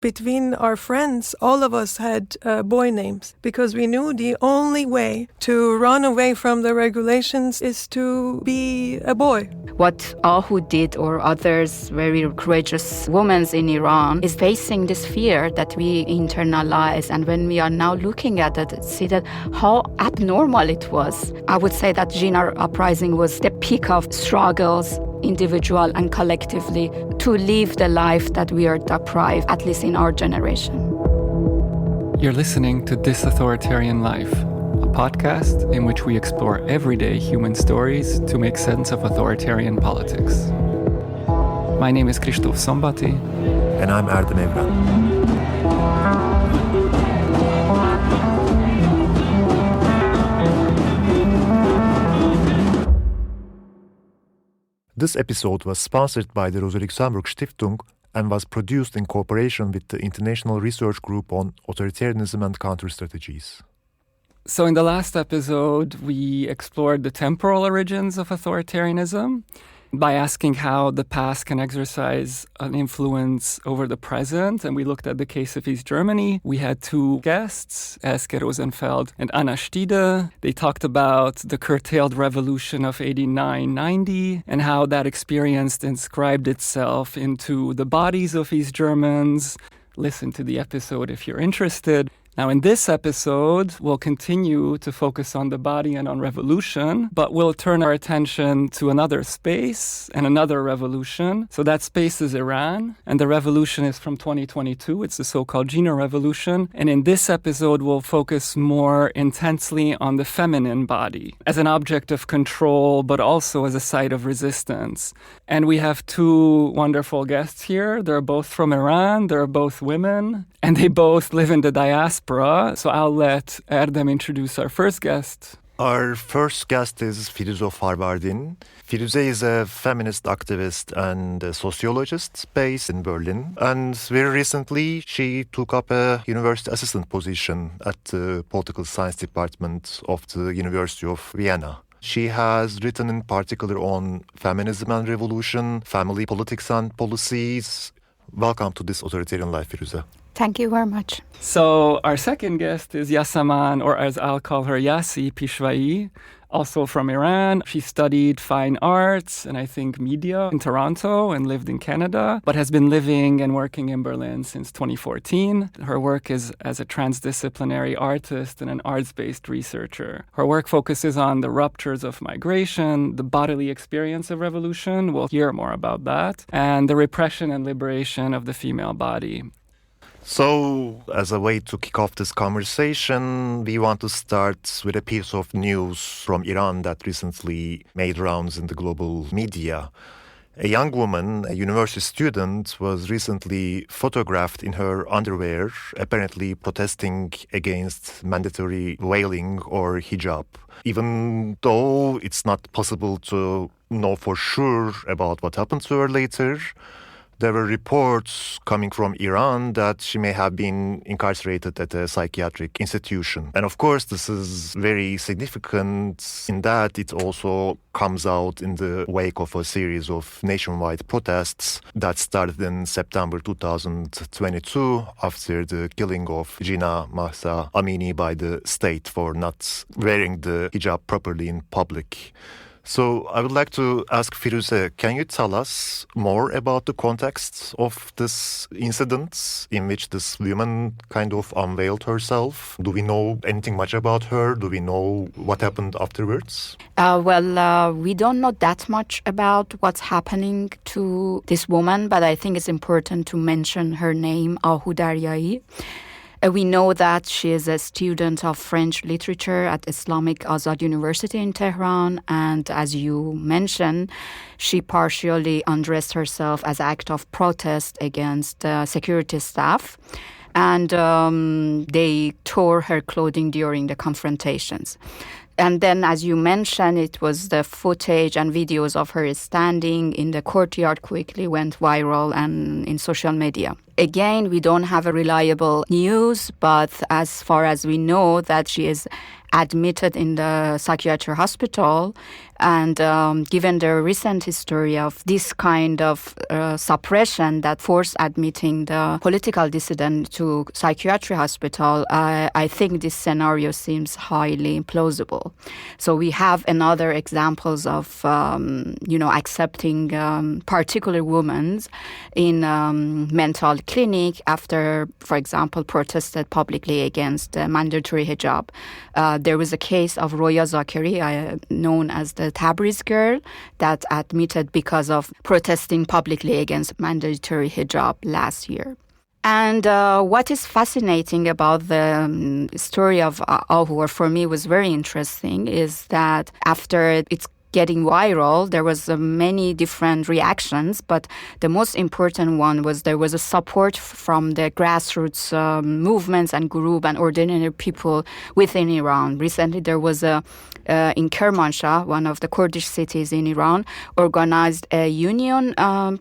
Between our friends, all of us had boy names because we knew the only way to run away from the regulations is to be a boy. What Ahu did, or others very courageous women in Iran, is facing this fear that we internalize. And when we are now looking at it, see that how abnormal it was. I would say that Jina uprising was the peak of struggles, individual and collectively, to live the life that we are deprived, at least in our generation. You're listening to This Authoritarian Life, a podcast in which we explore everyday human stories to make sense of authoritarian politics. My name is Krzysztof Szombaty. And I'm Erdem Evren. This episode was sponsored by the Rosa-Luxemburg-Stiftung and was produced in cooperation with the International Research Group on Authoritarianism and Counter-Strategies. So in the last episode, we explored the temporal origins of authoritarianism by asking how the past can exercise an influence over the present. And we looked at the case of East Germany. We had two guests, Elske Rosenfeld and Anna Stiede. They talked about the curtailed revolution of 89-90 and how that experience inscribed itself into the bodies of East Germans. Listen to the episode if you're interested. Now, in this episode, we'll continue to focus on the body and on revolution, but we'll turn our attention to another space and another revolution. So that space is Iran, and the revolution is from 2022. It's the so-called Jina revolution. And in this episode, we'll focus more intensely on the feminine body as an object of control, but also as a site of resistance. And we have two wonderful guests here. They're both from Iran. They're both women, and they both live in the diaspora. So I'll let Erdem introduce our first guest. Our first guest is Firoozeh Farvardin. Firoozeh is a feminist activist and a sociologist based in Berlin. And very recently, she took up a university assistant position at the political science department of the University of Vienna. She has written in particular on feminism and revolution, family politics and policies. Welcome to This Authoritarian Life, Firoozeh. Thank you very much. So our second guest is Yasaman, or as I'll call her, Yasaman Pishvaei, also from Iran. She studied fine arts and I think media in Toronto and lived in Canada, but has been living and working in Berlin since 2014. Her work is as a transdisciplinary artist and an arts-based researcher. Her work focuses on the ruptures of migration, the bodily experience of revolution, we'll hear more about that, and the repression and liberation of the female body. So, as a way to kick off this conversation, we want to start with a piece of news from Iran that recently made rounds in the global media. A young woman, a university student, was recently photographed in her underwear, apparently protesting against mandatory veiling or hijab. Even though it's not possible to know for sure about what happened to her later, there were reports coming from Iran that she may have been incarcerated at a psychiatric institution. And of course, this is very significant in that it also comes out in the wake of a series of nationwide protests that started in September 2022 after the killing of Jina Mahsa Amini by the state for not wearing the hijab properly in public. So I would like to ask Firoozeh, can you tell us more about the context of this incident in which this woman kind of unveiled herself? Do we know anything much about her? Do we know what happened afterwards? We don't know that much about what's happening to this woman, but I think it's important to mention her name, Ahu Daryai. We know that she is a student of French literature at Islamic University in Tehran, and as you mentioned, she partially undressed herself as an act of protest against security staff, and they tore her clothing during the confrontations. And then, as you mentioned, it was the footage and videos of her standing in the courtyard quickly went viral and in social media. Again, we don't have a reliable news, but as far as we know that she is admitted in the psychiatric hospital. And given the recent history of this kind of suppression that forced admitting the political dissident to psychiatric hospital, I think this scenario seems highly implausible. So we have another examples of, accepting particular women in mental clinic after, for example, protested publicly against mandatory hijab. There was a case of Roya Zakeri, known as the Tabriz girl, that admitted because of protesting publicly against mandatory hijab last year. And what is fascinating about the story of Ahu, or for me was very interesting, is that after it's getting viral, there was many different reactions, but the most important one was there was a support from the grassroots movements and group and ordinary people within Iran. Recently, there was in Kermanshah, one of the Kurdish cities in Iran, organized a union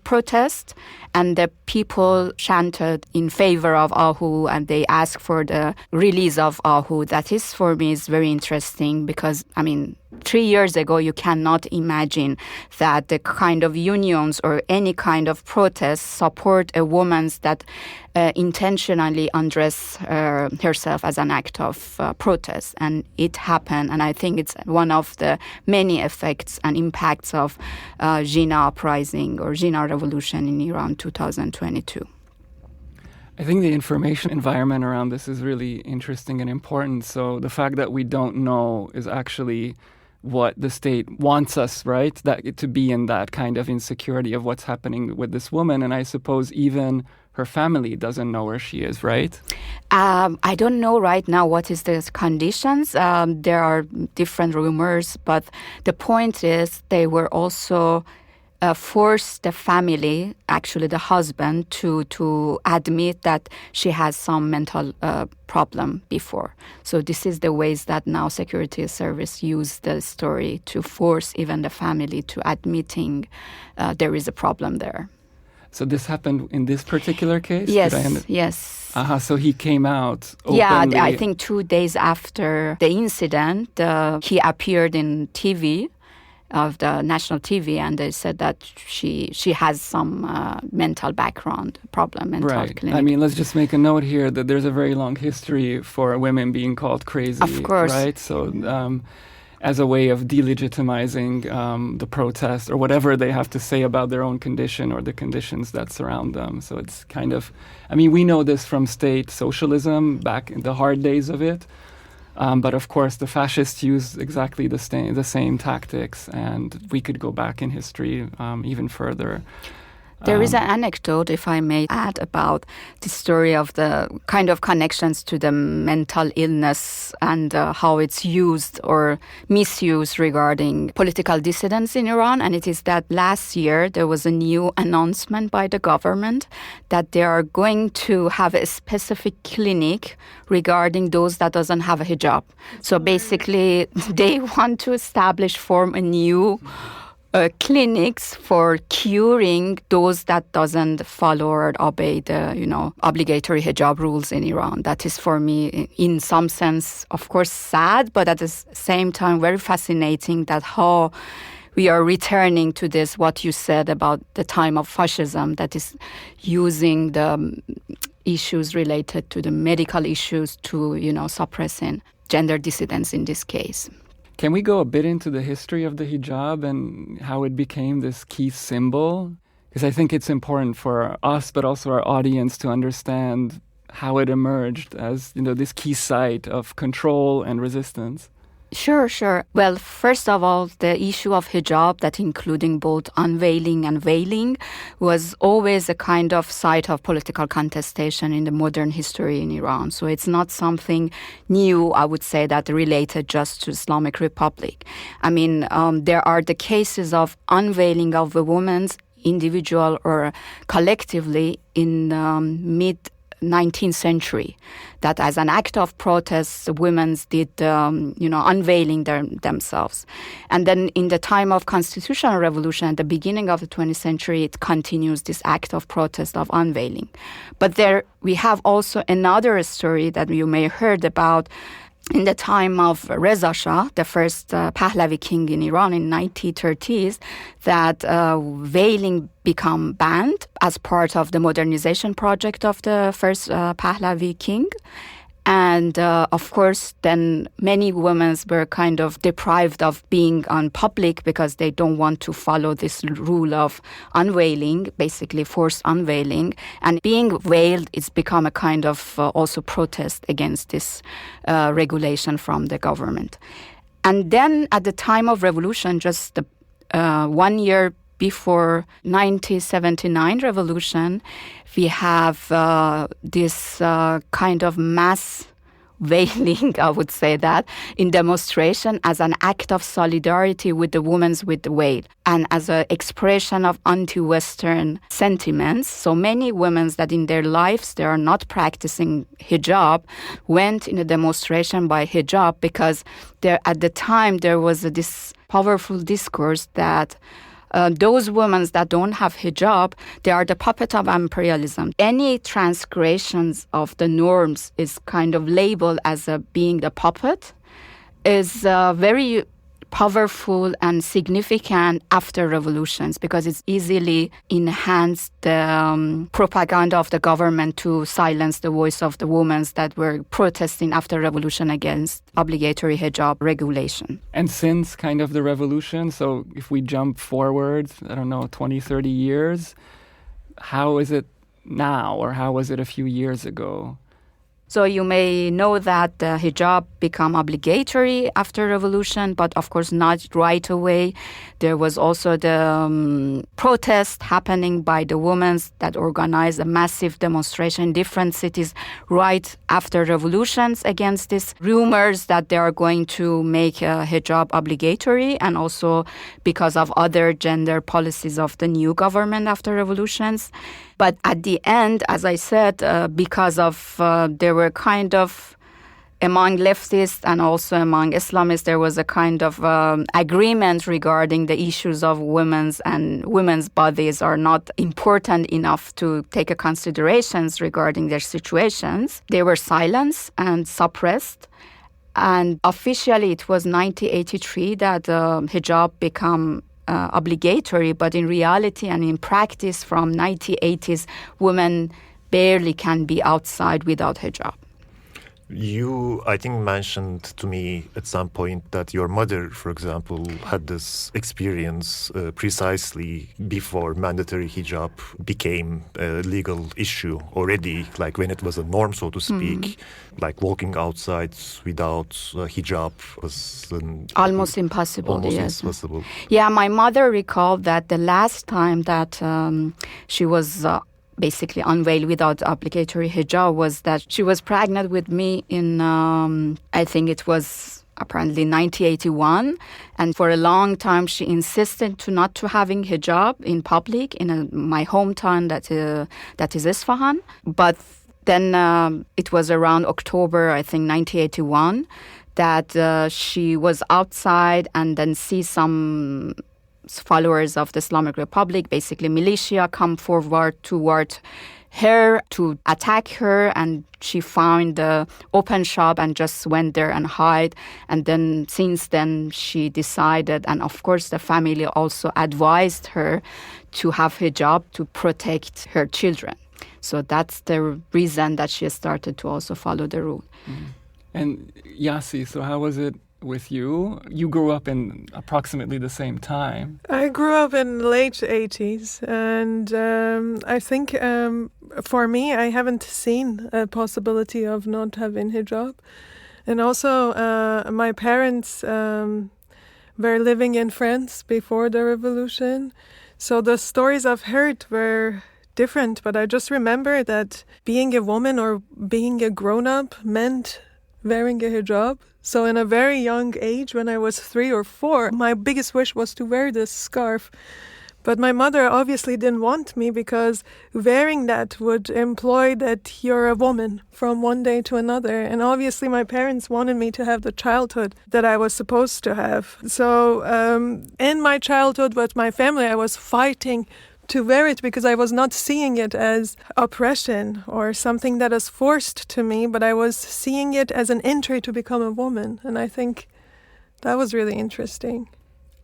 protest, and the people chanted in favor of Ahu, and they asked for the release of Ahu. That is, for me, is very interesting because, 3 years ago, you cannot imagine that the kind of unions or any kind of protests support a woman that intentionally undress herself as an act of protest. And it happened, and I think it's one of the many effects and impacts of Jina uprising or Jina revolution in Iran 2022. I think the information environment around this is really interesting and important. So the fact that we don't know is actually what the state wants us, right? That to be in that kind of insecurity of what's happening with this woman. And I suppose even her family doesn't know where she is, right? I don't know right now what is the conditions. There are different rumors, but the point is they were also force the family, actually the husband, to admit that she has some mental problem before. So this is the ways that now security service use the story to force even the family to admitting there is a problem there. So this happened in this particular case? Yes, yes. So he came out openly. Yeah, I think 2 days after the incident, he appeared in TV, of the national TV, and they said that she has some mental background problem. Right. Clinic. Let's just make a note here that there's a very long history for women being called crazy. Of course. Right? So as a way of delegitimizing the protest or whatever they have to say about their own condition or the conditions that surround them. So it's kind of, we know this from state socialism back in the hard days of it. But of course, the fascists used exactly the same tactics, and we could go back in history even further. There is an anecdote, if I may add, about the story of the kind of connections to the mental illness and how it's used or misused regarding political dissidents in Iran. And it is that last year there was a new announcement by the government that they are going to have a specific clinic regarding those that doesn't have a hijab. So basically, they want to form a new clinics for curing those that doesn't follow or obey the, obligatory hijab rules in Iran. That is, for me, in some sense, of course, sad, but at the same time, very fascinating that how we are returning to this, what you said about the time of fascism, that is using the issues related to the medical issues to, suppressing gender dissidents in this case. Can we go a bit into the history of the hijab and how it became this key symbol? Because I think it's important for us, but also our audience, to understand how it emerged as, this key site of control and resistance. Sure. Well, first of all, the issue of hijab, that including both unveiling and veiling, was always a kind of site of political contestation in the modern history in Iran. So it's not something new, I would say, that related just to Islamic Republic. There are the cases of unveiling of a woman's individual or collectively in mid-19th century, that as an act of protest, women did, unveiling themselves. And then in the time of constitutional revolution, at the beginning of the 20th century, it continues this act of protest of unveiling. But there we have also another story that you may have heard about in the time of Reza Shah, the first Pahlavi king in Iran in 1930s, that veiling became banned as part of the modernization project of the first Pahlavi king. And of course, then many women were kind of deprived of being on public because they don't want to follow this rule of unveiling, basically forced unveiling. And being veiled, it's become a kind of also protest against this regulation from the government. And then at the time of revolution, just 1 year before 1979 revolution, we have this kind of mass veiling, I would say that, in demonstration as an act of solidarity with the women with the veil and as an expression of anti-Western sentiments. So many women that in their lives they are not practicing hijab went in a demonstration by hijab because there at the time there was this powerful discourse that those women that don't have hijab, they are the puppet of imperialism. Any transgressions of the norms is kind of labeled as being the puppet is very powerful and significant after revolutions because it's easily enhanced the propaganda of the government to silence the voice of the women that were protesting after revolution against obligatory hijab regulation. And since kind of the revolution, so if we jump forward, 20, 30 years, how is it now or how was it a few years ago? So you may know that the hijab became obligatory after revolution, but of course not right away. There was also the protest happening by the women that organized a massive demonstration in different cities right after revolutions against these rumors that they are going to make hijab obligatory, and also because of other gender policies of the new government after revolutions. But at the end, as I said, because of there were kind of among leftists and also among Islamists, there was a kind of agreement regarding the issues of women's and women's bodies are not important enough to take a considerations regarding their situations. They were silenced and suppressed. And officially, it was 1983 that hijab became obligatory, but in reality and in practice from 1980s, women barely can be outside without hijab. You, I think, mentioned to me at some point that your mother, for example, had this experience precisely before mandatory hijab became a legal issue already, like when it was a norm, so to speak, like walking outside without hijab was almost impossible. Almost yes. impossible. Yeah, my mother recalled that the last time that she was basically unveiled without obligatory hijab was that she was pregnant with me in, I think it was apparently 1981. And for a long time, she insisted to not to having hijab in public in my hometown that is Isfahan. But then it was around October, I think, 1981, that she was outside and then see some followers of the Islamic Republic, basically militia, come forward toward her to attack her, and she found the open shop and just went there and hide. And then since then she decided, and of course the family also advised her to have hijab to protect her children. So that's the reason that she started to also follow the rule. Mm-hmm. And Yasi, so how was it with you? You grew up in approximately the same time. I grew up in the late 80s, and I think for me, I haven't seen a possibility of not having hijab. And also, my parents were living in France before the revolution, so the stories I've heard were different, but I just remember that being a woman or being a grown-up meant wearing a hijab. So in a very young age, when I was 3 or 4, my biggest wish was to wear this scarf. But my mother obviously didn't want me because wearing that would imply that you're a woman from one day to another. And obviously my parents wanted me to have the childhood that I was supposed to have. So in my childhood with my family, I was fighting to wear it because I was not seeing it as oppression or something that is forced to me, but I was seeing it as an entry to become a woman. And I think that was really interesting.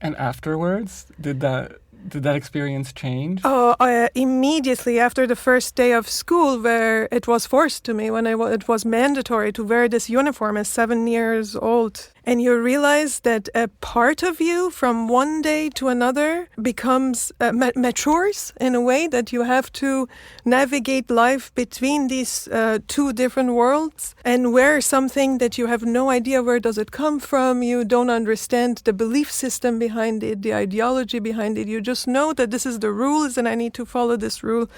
And afterwards, did that experience change? Oh, immediately after the first day of school, where it was forced to me, when it was mandatory to wear this uniform as 7 years old. And you realize that a part of you from one day to another becomes, matures in a way that you have to navigate life between these two different worlds and wear something that you have no idea where does it come from. You don't understand the belief system behind it, the ideology behind it. You just know that this is the rules and I need to follow this rule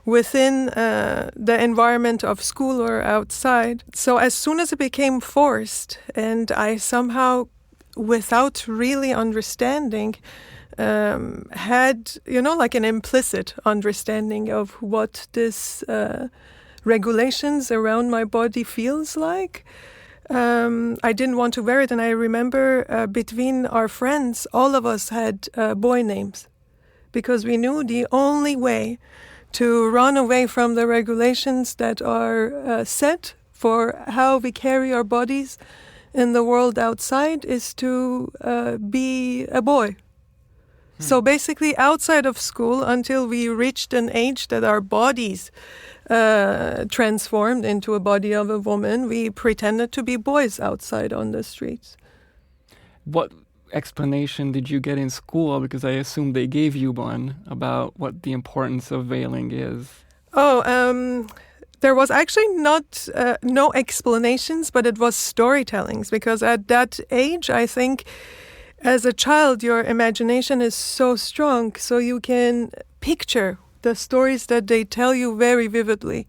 within the environment of school or outside. So as soon as it became forced and I somehow, without really understanding, had, like an implicit understanding of what this regulations around my body feels like, I didn't want to wear it. And I remember between our friends, all of us had boy names because we knew the only way to run away from the regulations that are set for how we carry our bodies in the world outside is to be a boy. So basically outside of school, until we reached an age that our bodies transformed into a body of a woman, we pretended to be boys outside on the streets. What explanation did you get in school? Because I assume they gave you one about what the importance of veiling is. There was actually no explanations, but it was storytellings. Because at that age, I think, as a child, your imagination is so strong, so you can picture the stories that they tell you very vividly.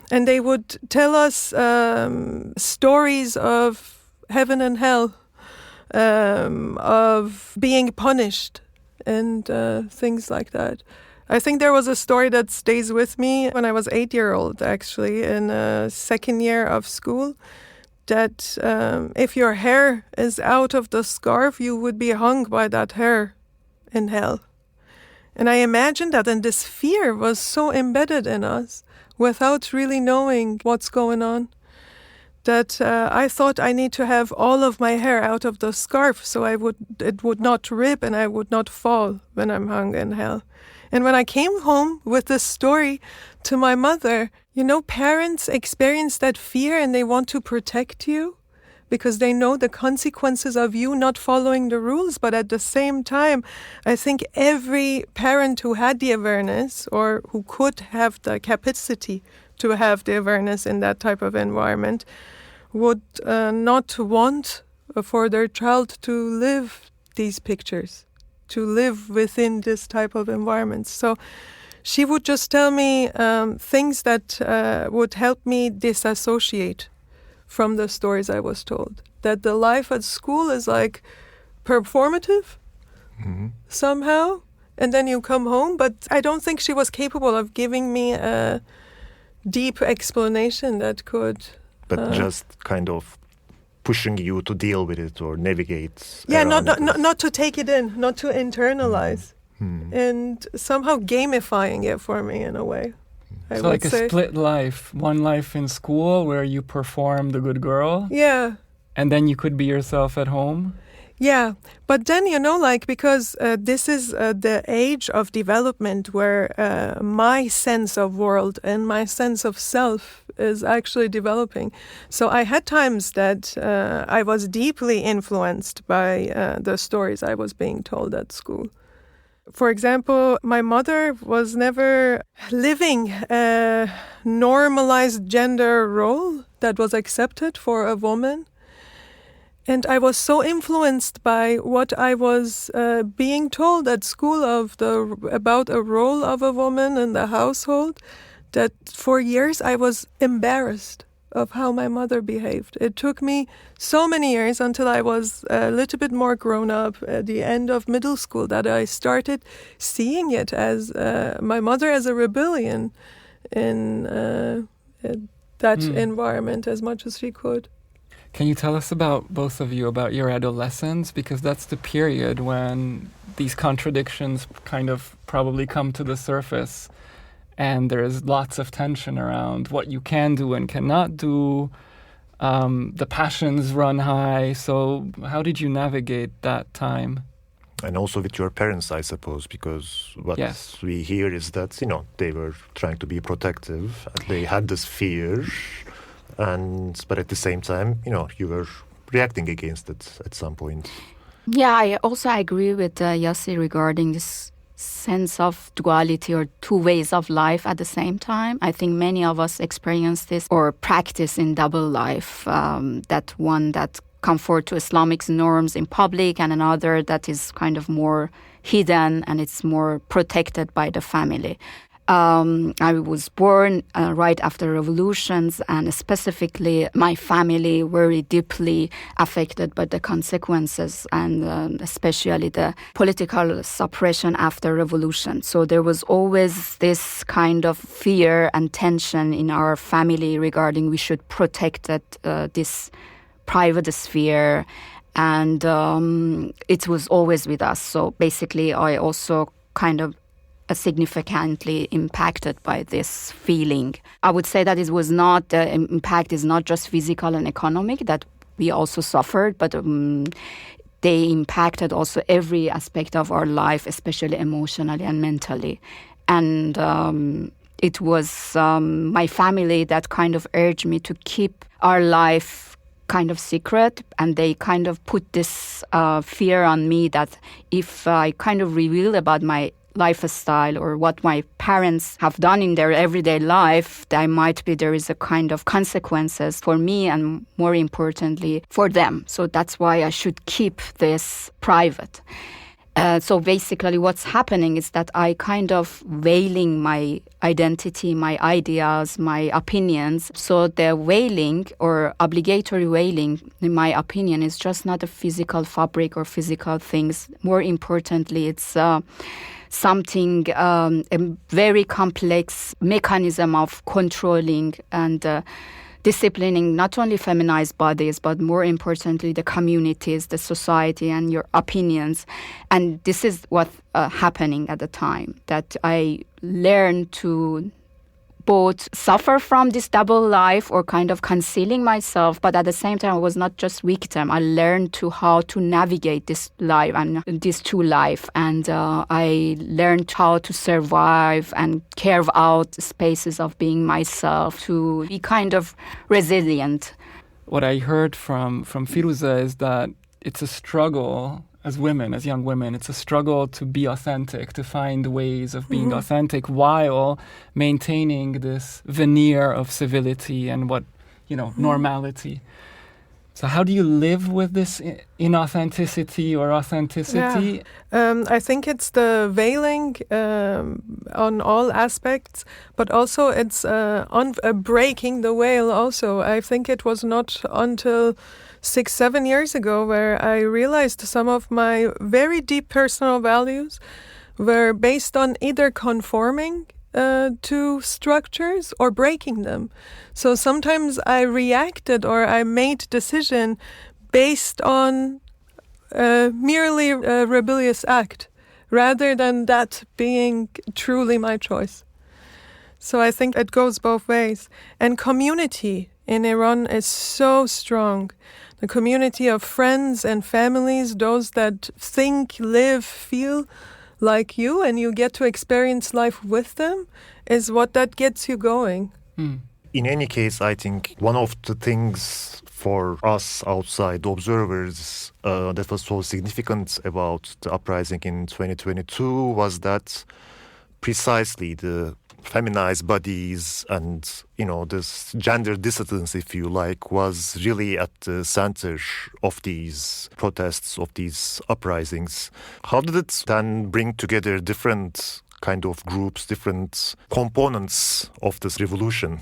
And they would tell us stories of heaven and hell, of being punished and things like that. I think there was a story that stays with me when I was 8 years old, actually, in second year of school, that if your hair is out of the scarf, you would be hung by that hair in hell. And I imagine that, and this fear was so embedded in us without really knowing what's going on, that I thought I need to have all of my hair out of the scarf so it would not rip and I would not fall when I'm hung in hell. And when I came home with this story to my mother, parents experience that fear and they want to protect you because they know the consequences of you not following the rules. But at the same time, I think every parent who had the awareness or who could have the capacity to have the awareness in that type of environment would not want for their child to live these pictures, to live within this type of environment. So she would just tell me things that would help me disassociate from the stories I was told. That the life at school is like performative somehow, and then you come home. But I don't think she was capable of giving me a deep explanation that could... But just kind of pushing you to deal with it or navigate. Yeah, not to take it in, not to internalize, and somehow gamifying it for me in a way. So like a split life, one life in school where you perform the good girl. Yeah. And then you could be yourself at home. Yeah, but then, because this is the age of development where my sense of world and my sense of self is actually developing. So I had times that I was deeply influenced by the stories I was being told at school. For example, my mother was never living a normalized gender role that was accepted for a woman. And I was so influenced by what I was being told at school about a role of a woman in the household that for years I was embarrassed of how my mother behaved. It took me so many years until I was a little bit more grown up at the end of middle school that I started seeing it as my mother as a rebellion in that environment as much as she could. Can you tell us about, both of you, about your adolescence? Because that's the period when these contradictions kind of probably come to the surface, and there's lots of tension around what you can do and cannot do. The passions run high. So how did you navigate that time? And also with your parents, I suppose, because what we hear is that, they were trying to be protective. They had this fear, but at the same time, you were reacting against it at some point. Yeah, I also agree with Yassi regarding this sense of duality or two ways of life at the same time. I think many of us experience this or practice in double life, that one that conform to Islamic norms in public and another that is kind of more hidden and it's more protected by the family. I was born right after revolutions, and specifically my family very deeply affected by the consequences and especially the political suppression after revolution. So there was always this kind of fear and tension in our family regarding we should protect this private sphere, and it was always with us. So basically I also kind of significantly impacted by this feeling. I would say that it was not, the impact is not just physical and economic, that we also suffered, but they impacted also every aspect of our life, especially emotionally and mentally. And it was my family that kind of urged me to keep our life kind of secret, and they kind of put this fear on me that if I kind of reveal about my lifestyle or what my parents have done in their everyday life, there is a kind of consequences for me and more importantly for them. So that's why I should keep this private. So basically what's happening is that I kind of veiling my identity, my ideas, my opinions. So the veiling or obligatory veiling, in my opinion, is just not a physical fabric or physical things. More importantly, it's something, a very complex mechanism of controlling and disciplining not only feminized bodies, but more importantly, the communities, the society, and your opinions. And this is what happening at the time, that I learned to both suffer from this double life or kind of concealing myself, but at the same time, I was not just victim. I learned how to navigate this life and this two life. And I learned how to survive and carve out spaces of being myself, to be kind of resilient. What I heard from Firoozeh is that it's a struggle as women, as young women. It's a struggle to be authentic, to find ways of being authentic while maintaining this veneer of civility and normality. So how do you live with this inauthenticity or authenticity? Yeah. I think it's the veiling on all aspects, but also it's on breaking the veil also. I think it was not until 6-7 years ago where I realized some of my very deep personal values were based on either conforming to structures or breaking them. So sometimes I reacted or I made decision based on merely a rebellious act rather than that being truly my choice. So I think it goes both ways. And community in Iran is so strong. The community of friends and families, those that think, live, feel like you, and you get to experience life with them, is what that gets you going. In any case, I think one of the things for us outside observers that was so significant about the uprising in 2022 was that precisely the feminized bodies and, this gender dissidence, if you like, was really at the center of these protests, of these uprisings. How did it then bring together different kind of groups, different components of this revolution?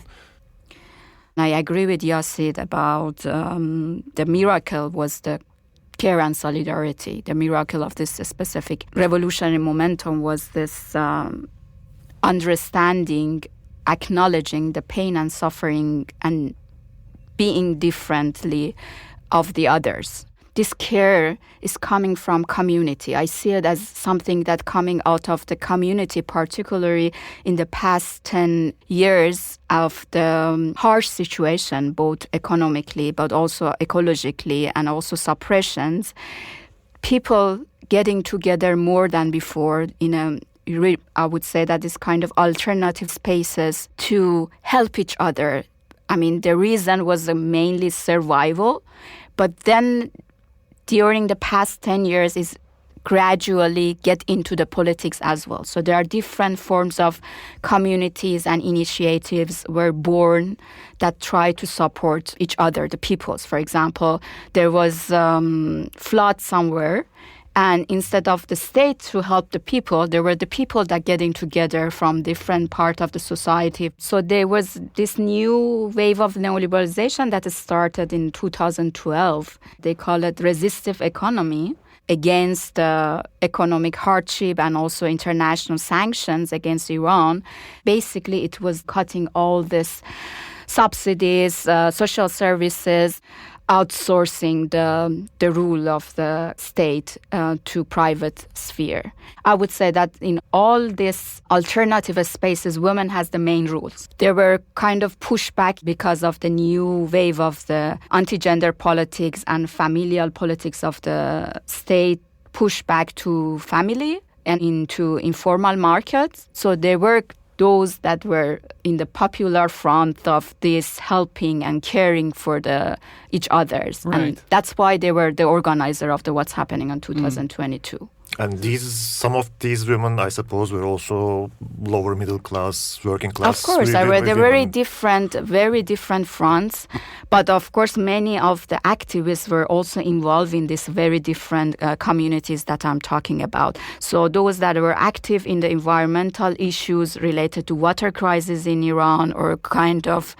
I agree with Yassid about the miracle was the care and solidarity. The miracle of this specific revolutionary momentum was this understanding, acknowledging the pain and suffering and being differently of the others. this care is coming from community. I see it as something that coming out of the community, particularly in the past 10 years of the harsh situation, both economically but also ecologically, and also suppressions. People getting together more than before I would say that is kind of alternative spaces to help each other. I mean, the reason was mainly survival, but then during the past 10 years is gradually get into the politics as well. So there are different forms of communities and initiatives were born that try to support each other, the peoples. For example, there was flood somewhere, and instead of the state to help the people, there were the people that getting together from different part of the society. So there was this new wave of neoliberalization that started in 2012. They call it resistive economy against economic hardship and also international sanctions against Iran. Basically, it was cutting all this subsidies, social services, outsourcing the rule of the state to private sphere. I would say that in all these alternative spaces, women has the main rules. There were kind of pushback because of the new wave of the anti-gender politics and familial politics of the state, pushback to family and into informal markets. So there were those that were in the popular front of this helping and caring for each others. Right. And that's why they were the organizer of the What's Happening in 2022. And some of these women, I suppose, were also lower middle class, working class. Of course, they're very different fronts. But of course, many of the activists were also involved in these very different communities that I'm talking about. So those that were active in the environmental issues related to water crisis in Iran, or kind of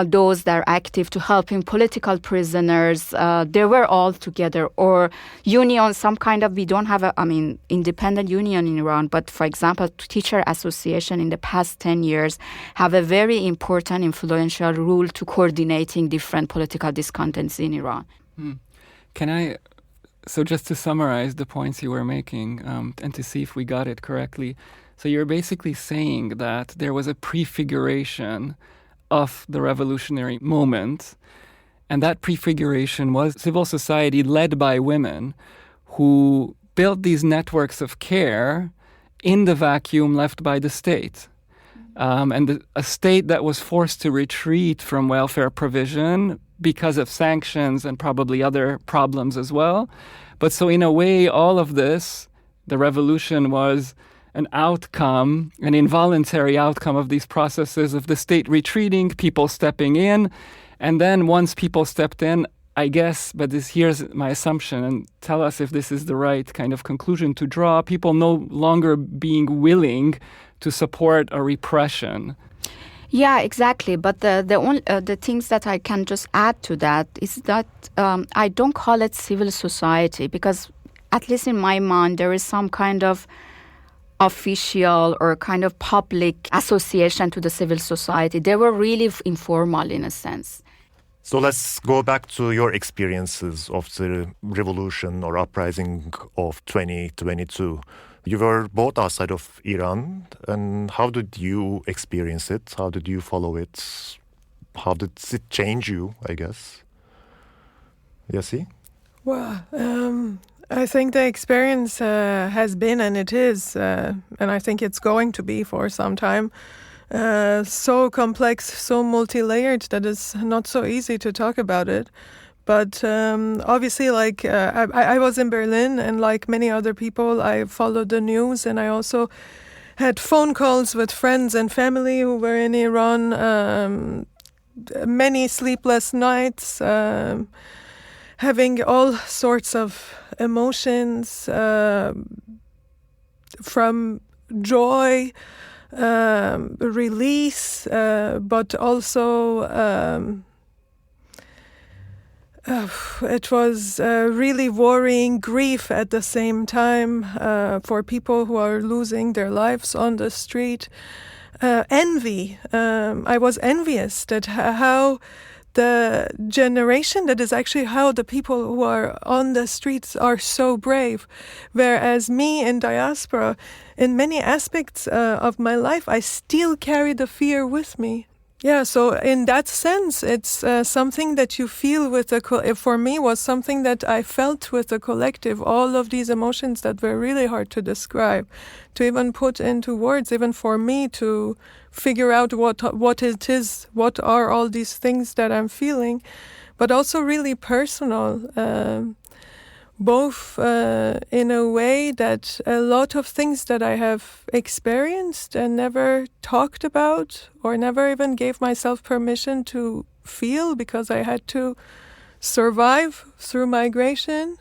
those that are active to helping political prisoners, they were all together. Or unions, some kind of, we don't have independent union in Iran, but for example, teacher association in the past 10 years have a very important influential role to coordinating different political discontents in Iran. So just to summarize the points you were making, and to see if we got it correctly, so you're basically saying that there was a prefiguration of the revolutionary moment, and that prefiguration was civil society led by women who built these networks of care in the vacuum left by the state. And a state that was forced to retreat from welfare provision because of sanctions and probably other problems as well. But so in a way, all of this, the revolution was an outcome, an involuntary outcome of these processes of the state retreating, people stepping in. And then once people stepped in, I guess, but here's my assumption, and tell us if this is the right kind of conclusion to draw, people no longer being willing to support a repression. Yeah, exactly. But the things that I can just add to that is that I don't call it civil society, because at least in my mind, there is some kind of official or kind of public association to the civil society. They were really informal in a sense. So let's go back to your experiences of the revolution or uprising of 2022. You were both outside of Iran, and how did you experience it? How did you follow it? How did it change you, I guess? Yassi? Well, I think the experience has been, and it is, and I think it's going to be for some time, so complex, so multi-layered that it's not so easy to talk about it. But obviously, I was in Berlin, and like many other people, I followed the news, and I also had phone calls with friends and family who were in Iran, many sleepless nights, having all sorts of emotions, from joy, release, but also it was really worrying, grief at the same time for people who are losing their lives on the street. Envy. I was envious that how the generation that is actually how the people who are on the streets are so brave. Whereas me in diaspora, in many aspects of my life, I still carry the fear with me. Yeah, so in that sense, it's something that you feel with for me was something that I felt with the collective, all of these emotions that were really hard to describe, to even put into words, even for me to figure out what it is, what are all these things that I'm feeling, but also really personal, both in a way that a lot of things that I have experienced and never talked about or never even gave myself permission to feel because I had to survive through migration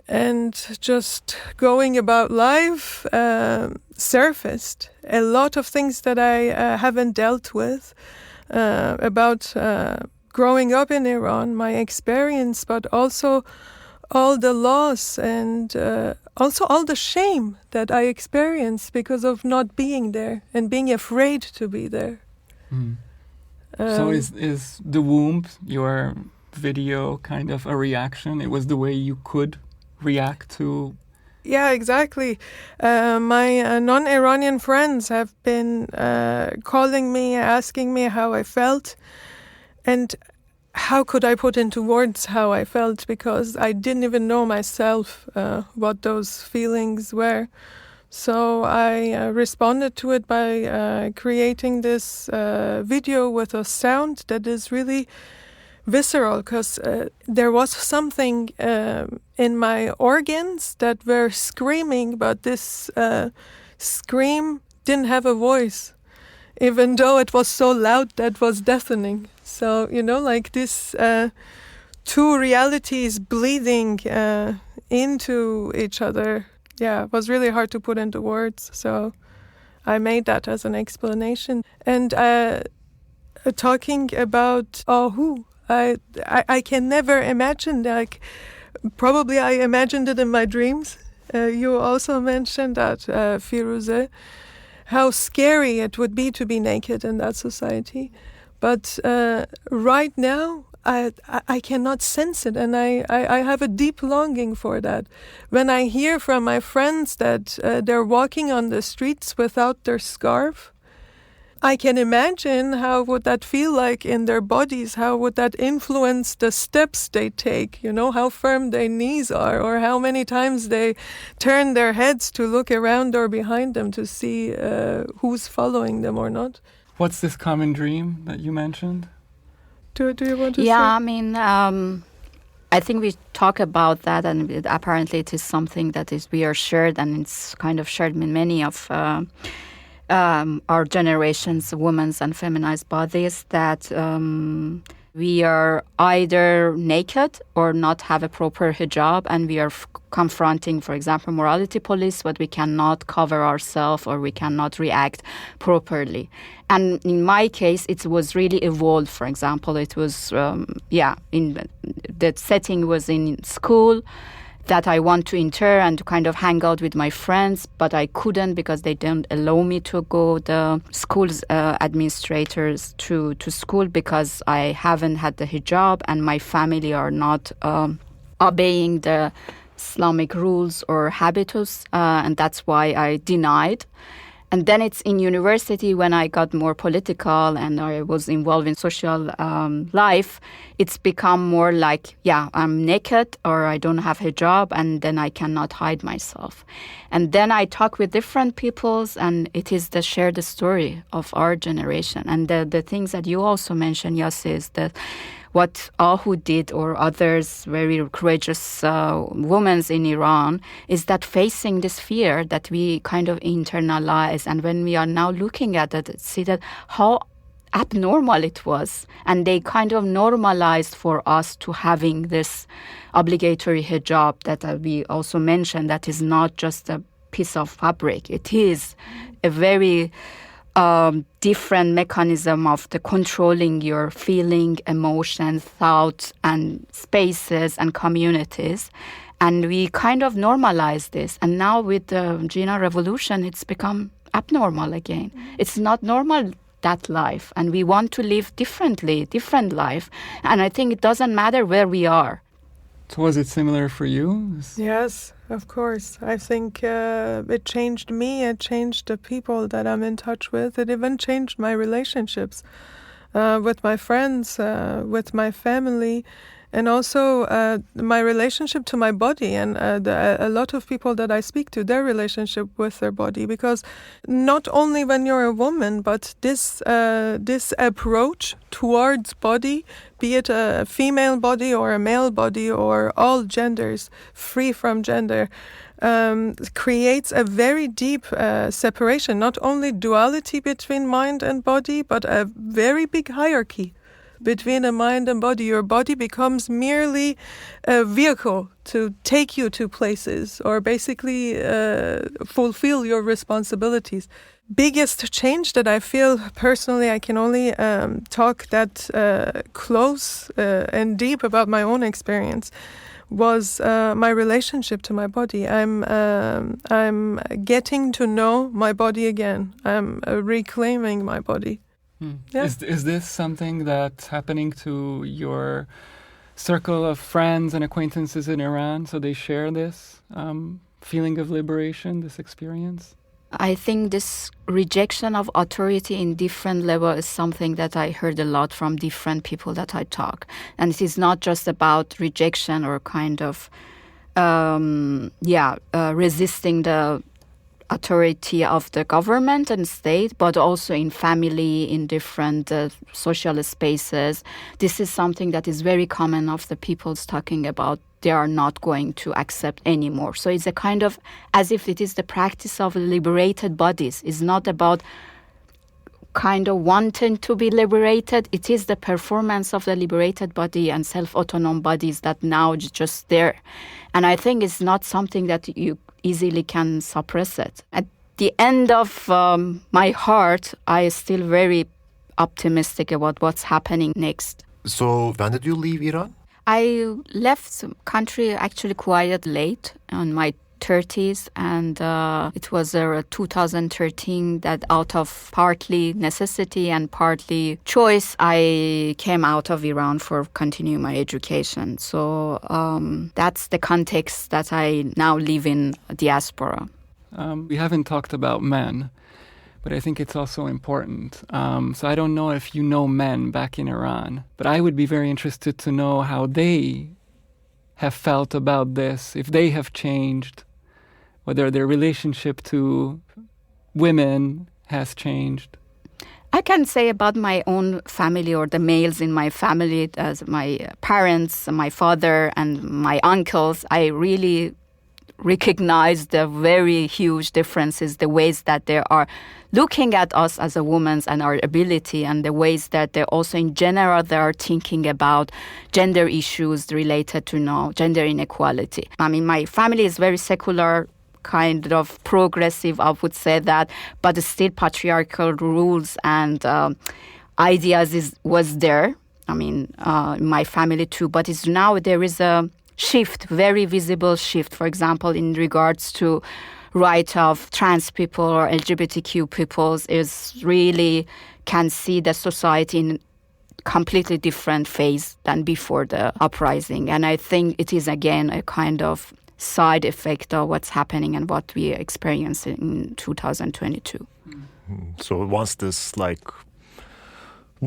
and just going about life, surfaced. A lot of things that I haven't dealt with about growing up in Iran, my experience, but also all the loss and also all the shame that I experienced because of not being there and being afraid to be there. So is the womb, your video, kind of a reaction? It was the way you could react to... Yeah, exactly. My non-Iranian friends have been calling me, asking me how I felt. And how could I put into words how I felt? Because I didn't even know myself what those feelings were. So I responded to it by creating this video with a sound that is really visceral, because there was something in my organs that were screaming, but this scream didn't have a voice, even though it was so loud that was deafening. So, like this two realities bleeding into each other, it was really hard to put into words. So I made that as an explanation. And talking about who, I can never imagine, like, probably I imagined it in my dreams. You also mentioned that, Firoozeh, how scary it would be to be naked in that society. But right now, I cannot sense it, and I have a deep longing for that. When I hear from my friends that they're walking on the streets without their scarf, I can imagine how would that feel like in their bodies, how would that influence the steps they take, how firm their knees are, or how many times they turn their heads to look around or behind them to see who's following them or not. What's this common dream that you mentioned? Do you want to say? Yeah, I mean, I think we talk about that, and apparently it is something that we are shared, and it's kind of shared in many of our generation's women's and feminized bodies, that we are either naked or not have a proper hijab, and we are confronting, for example, morality police, but we cannot cover ourselves or we cannot react properly. And in my case, it was really evolved. For example, it was, in the setting was in school, that I want to enter and to kind of hang out with my friends, but I couldn't because they didn't allow me to go, the school's administrators, to school, because I haven't had the hijab and my family are not obeying the Islamic rules or habitus, and that's why I denied. And then it's in university when I got more political and I was involved in social life, it's become more like, I'm naked or I don't have hijab, and then I cannot hide myself. And then I talk with different peoples, and it is the shared story of our generation. And the things that you also mentioned, Yassi, is that what Ahu did, or others very courageous women in Iran, is that facing this fear that we kind of internalize. And when we are now looking at it, see that how abnormal it was. And they kind of normalized for us to having this obligatory hijab that we also mentioned, that is not just a piece of fabric. It is a very different mechanism of the controlling your feeling, emotions, thoughts, and spaces and communities. And we kind of normalize this. And now with the Jina revolution, it's become abnormal again. It's not normal that life. And we want to live differently, different life. And I think it doesn't matter where we are. So was it similar for you? Yes, of course. I think it changed me. It changed the people that I'm in touch with. It even changed my relationships with my friends, with my family, and also my relationship to my body, and a lot of people that I speak to, their relationship with their body. Because not only when you're a woman, but this approach towards body, be it a female body or a male body or all genders, free from gender, creates a very deep separation, not only duality between mind and body, but a very big hierarchy between a mind and body. Your body becomes merely a vehicle to take you to places or basically fulfill your responsibilities. Biggest change that I feel personally, I can only talk that close and deep about my own experience, was my relationship to my body. I'm getting to know my body again. I'm reclaiming my body. Yeah. Is this something that's happening to your circle of friends and acquaintances in Iran? So they share this feeling of liberation, this experience? I think this rejection of authority in different levels is something that I heard a lot from different people that I talk. And it is not just about rejection or kind of, resisting the authority of the government and state, but also in family, in different social spaces. This is something that is very common of the people's talking about. They are not going to accept anymore. So it's a kind of as if it is the practice of liberated bodies. It's not about kind of wanting to be liberated. It is the performance of the liberated body and self-autonomous bodies that now just there. And I think it's not something that you easily can suppress it. At the end of my heart, I am still very optimistic about what's happening next. So when did you leave Iran? I left the country actually quite late, in my 30s, and it was 2013 that out of partly necessity and partly choice, I came out of Iran for continuing my education. So that's the context that I now live in diaspora. We haven't talked about men, but I think it's also important. So I don't know if you know men back in Iran, but I would be very interested to know how they have felt about this, if they have changed, whether their relationship to women has changed. I can say about my own family or the males in my family, as my parents, my father and my uncles, I really recognize the very huge differences, the ways that they are looking at us as a woman and our ability, and the ways that they also in general they are thinking about gender issues related to gender inequality. I mean, my family is very secular, kind of progressive, I would say that, but still patriarchal rules and ideas was there. I mean, in my family too, but it's now there is a shift, very visible shift, for example, in regards to right of trans people or LGBTQ peoples, is really can see the society in completely different phase than before the uprising. And I think it is again a kind of side effect of what's happening and what we experienced in 2022. So once this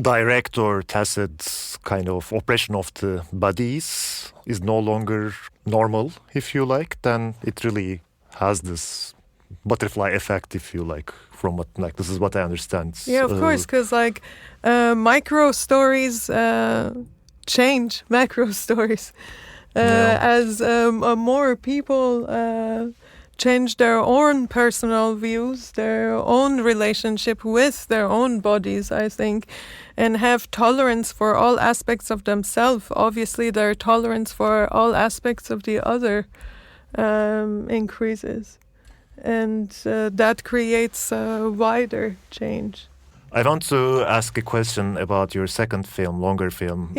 direct or tacit kind of oppression of the bodies is no longer normal, if you like, then it really has this butterfly effect, if you like, from what, this is what I understand. Yeah, of course, because micro stories change macro stories. As more people change their own personal views, their own relationship with their own bodies, I think, and have tolerance for all aspects of themselves. Obviously, their tolerance for all aspects of the other increases. And that creates a wider change. I want to ask a question about your second film, longer film,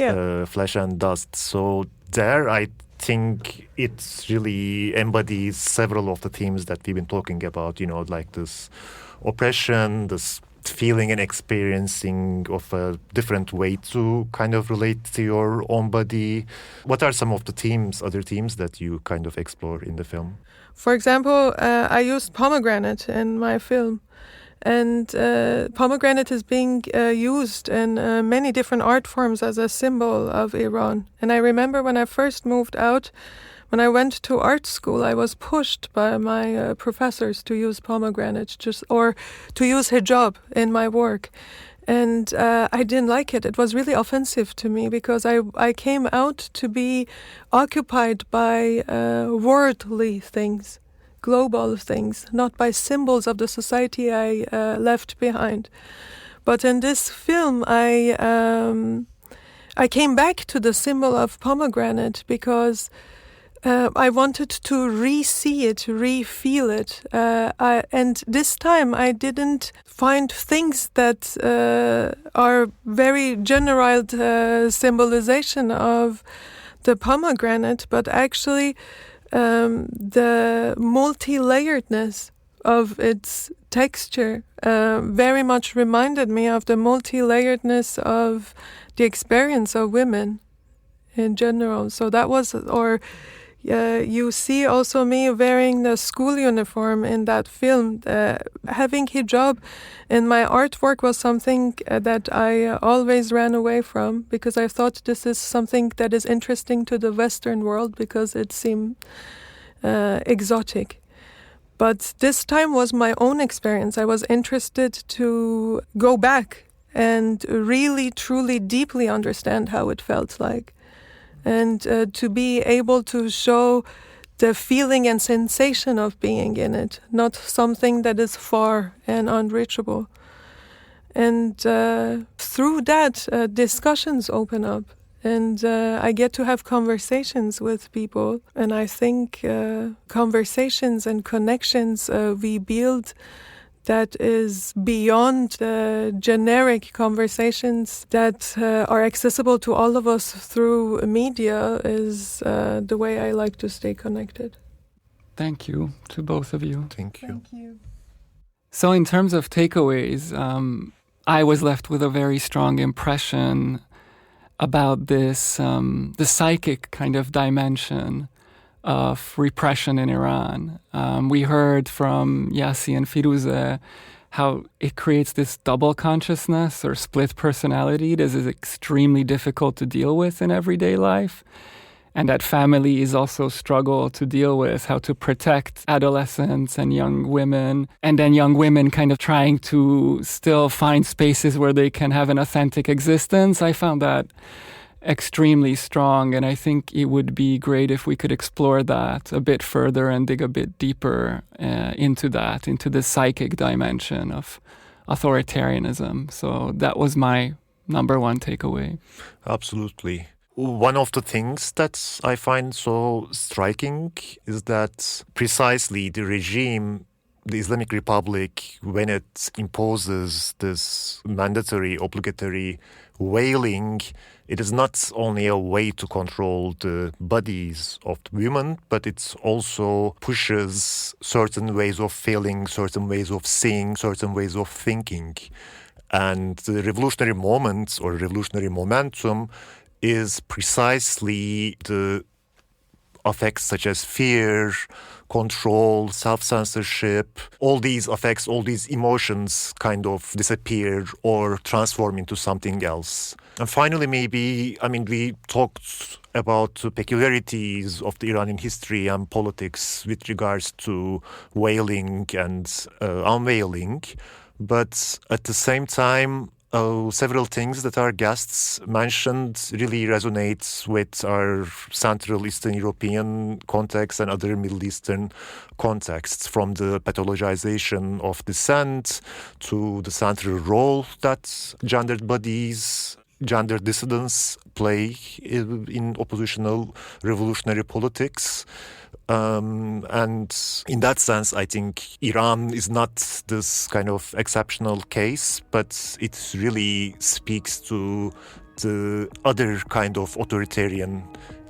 Flesh and Dust. So there, I think it really embodies several of the themes that we've been talking about, like this oppression, this feeling and experiencing of a different way to kind of relate to your own body. What are some of the other themes that you kind of explore in the film? For example, I used pomegranate in my film. And pomegranate is being used in many different art forms as a symbol of Iran. And I remember when I first moved out, when I went to art school, I was pushed by my professors to use pomegranate or to use hijab in my work. And I didn't like it. It was really offensive to me because I came out to be occupied by worldly things, global things, not by symbols of the society I left behind. But in this film, I came back to the symbol of pomegranate because I wanted to re-see it, re-feel it. And this time I didn't find things that are very general symbolization of the pomegranate, but actually the multi-layeredness of its texture very much reminded me of the multi-layeredness of the experience of women in general. So that was, you see also me wearing the school uniform in that film. Having hijab in my artwork was something that I always ran away from because I thought this is something that is interesting to the Western world because it seemed exotic. But this time was my own experience. I was interested to go back and really, truly, deeply understand how it felt like. And to be able to show the feeling and sensation of being in it, not something that is far and unreachable. And through that, discussions open up. And I get to have conversations with people. And I think conversations and connections we build that is beyond the generic conversations that are accessible to all of us through media is the way I like to stay connected. Thank you to both of you. Thank you. Thank you. So in terms of takeaways, I was left with a very strong impression about this, the psychic kind of dimension of repression in Iran. We heard from Yassi and Firoozeh how it creates this double consciousness or split personality that is extremely difficult to deal with in everyday life, and that families also struggle to deal with how to protect adolescents and young women, and then young women kind of trying to still find spaces where they can have an authentic existence. I found that extremely strong, and I think it would be great if we could explore that a bit further and dig a bit deeper into the psychic dimension of authoritarianism. So that was my number one takeaway. Absolutely. One of the things that I find so striking is that precisely the regime, the Islamic Republic, when it imposes this mandatory, obligatory wailing, it is not only a way to control the bodies of the women, but it also pushes certain ways of feeling, certain ways of seeing, certain ways of thinking. And the revolutionary moment or revolutionary momentum is precisely the affects such as fear, control, self-censorship. All these affects, all these emotions kind of disappear or transform into something else. And finally, we talked about the peculiarities of the Iranian history and politics with regards to wailing and unveiling. But at the same time, several things that our guests mentioned really resonates with our Central Eastern European context and other Middle Eastern contexts, from the pathologization of dissent to the central role that gendered bodies, gender dissidents play in oppositional revolutionary politics. And in that sense, I think Iran is not this kind of exceptional case, but it really speaks to the other kind of authoritarian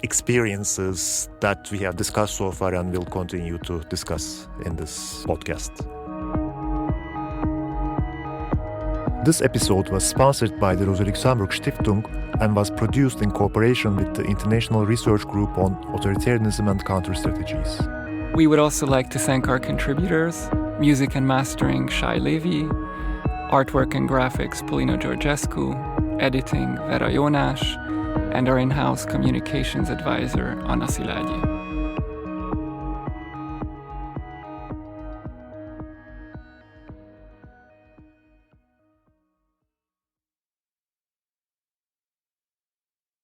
experiences that we have discussed so far and will continue to discuss in this podcast. This episode was sponsored by the Rosa Luxemburg Stiftung and was produced in cooperation with the International Research Group on Authoritarianism and Counter-Strategies. We would also like to thank our contributors, music and mastering Shai Levi, artwork and graphics Polino Georgescu, editing Vera Jonas, and our in-house communications advisor Anna Szilágyi.